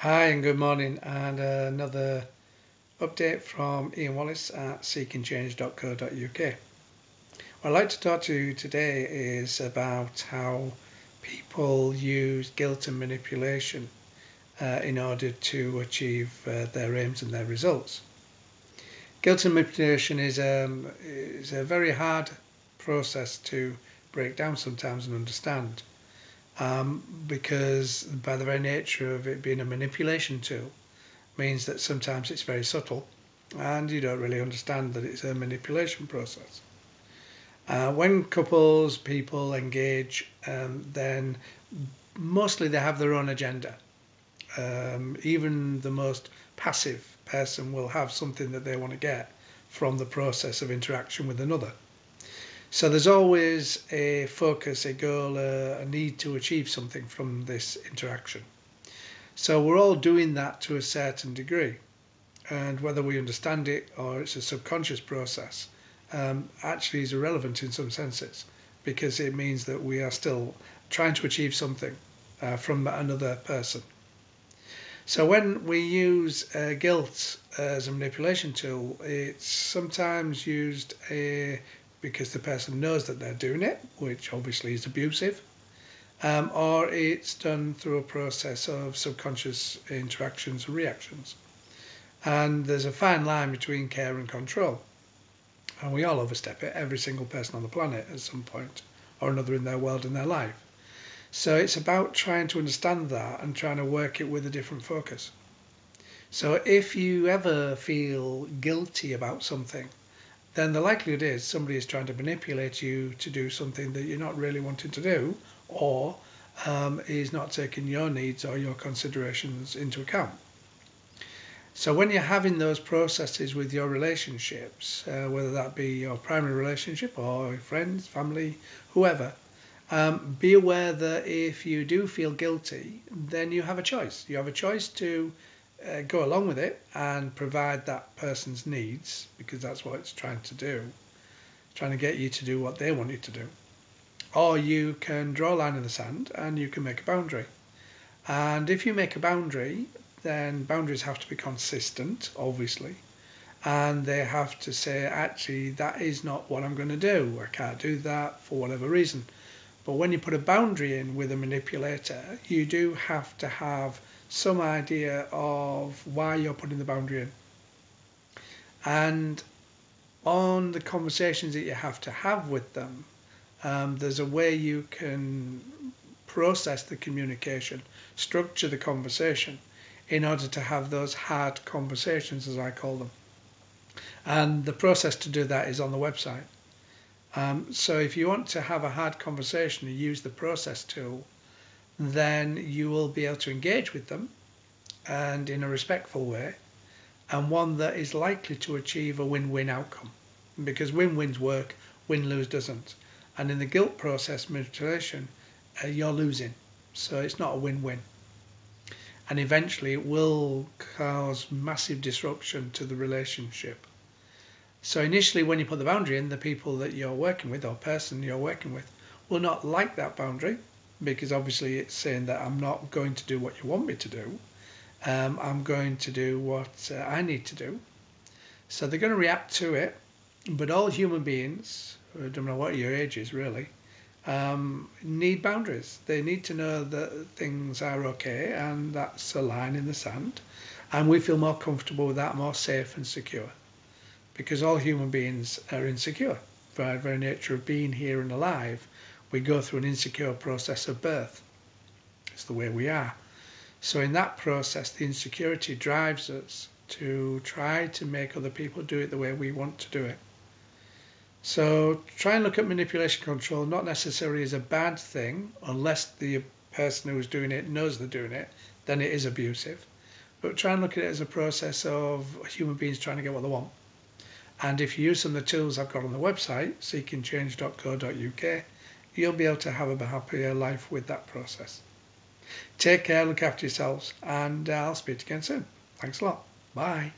Hi and good morning, and another update from Ian Wallace at seekingchange.co.uk. What I'd like to talk to you today is about how people use guilt and manipulation in order to achieve their aims and their results. Guilt and manipulation is a very hard process to break down sometimes and understand. Because by the very nature of it being a manipulation tool means that sometimes it's very subtle and you don't really understand that it's a manipulation process. When people engage, then mostly they have their own agenda. Even the most passive person will have something that they want to get from the process of interaction with another. So there's always a focus, a goal, a need to achieve something from this interaction. So we're all doing that to a certain degree. And whether we understand it or it's a subconscious process actually is irrelevant in some senses, because it means that we are still trying to achieve something from another person. So when we use guilt as a manipulation tool, it's sometimes used because the person knows that they're doing it, which obviously is abusive, or it's done through a process of subconscious interactions and reactions. And there's a fine line between care and control. And we all overstep it, every single person on the planet at some point or another in their world and their life. So it's about trying to understand that and trying to work it with a different focus. So if you ever feel guilty about something, then the likelihood is somebody is trying to manipulate you to do something that you're not really wanting to do, or is not taking your needs or your considerations into account. So when you're having those processes with your relationships, whether that be your primary relationship or friends, family, whoever, be aware that if you do feel guilty, then you have a choice. You have a choice to go along with it and provide that person's needs, because that's what it's trying to do, trying to get you to do what they want you to do. Or you can draw a line in the sand and you can make a boundary. And if you make a boundary, then boundaries have to be consistent, obviously, and they have to say, actually, that is not what I'm going to do. I can't do that for whatever reason. But when you put a boundary in with a manipulator, you do have to have some idea of why you're putting the boundary in. And on the conversations that you have to have with them, there's a way you can process the communication, structure the conversation in order to have those hard conversations, as I call them. And the process to do that is on the website. So if you want to have a hard conversation and use the process tool, then you will be able to engage with them, and in a respectful way, and one that is likely to achieve a win-win outcome, because win-wins work, win-lose doesn't. And in the guilt process manipulation, you're losing, so it's not a win-win, and eventually it will cause massive disruption to the relationship. So initially, when you put the boundary in, the people that you're working with or person you're working with will not like that boundary, because obviously it's saying that I'm not going to do what you want me to do. I'm going to do what I need to do. So they're going to react to it. But all human beings, I don't know what your age is really, need boundaries. They need to know that things are okay, and that's a line in the sand. And we feel more comfortable with that, more safe and secure. Because all human beings are insecure. By the very nature of being here and alive, we go through an insecure process of birth. It's the way we are. So in that process, the insecurity drives us to try to make other people do it the way we want to do it. So try and look at manipulation control not necessarily as a bad thing, unless the person who's doing it knows they're doing it, then it is abusive. But try and look at it as a process of human beings trying to get what they want. And if you use some of the tools I've got on the website, seekingchange.co.uk, you'll be able to have a happier life with that process. Take care, look after yourselves, and I'll speak to you again soon. Thanks a lot. Bye.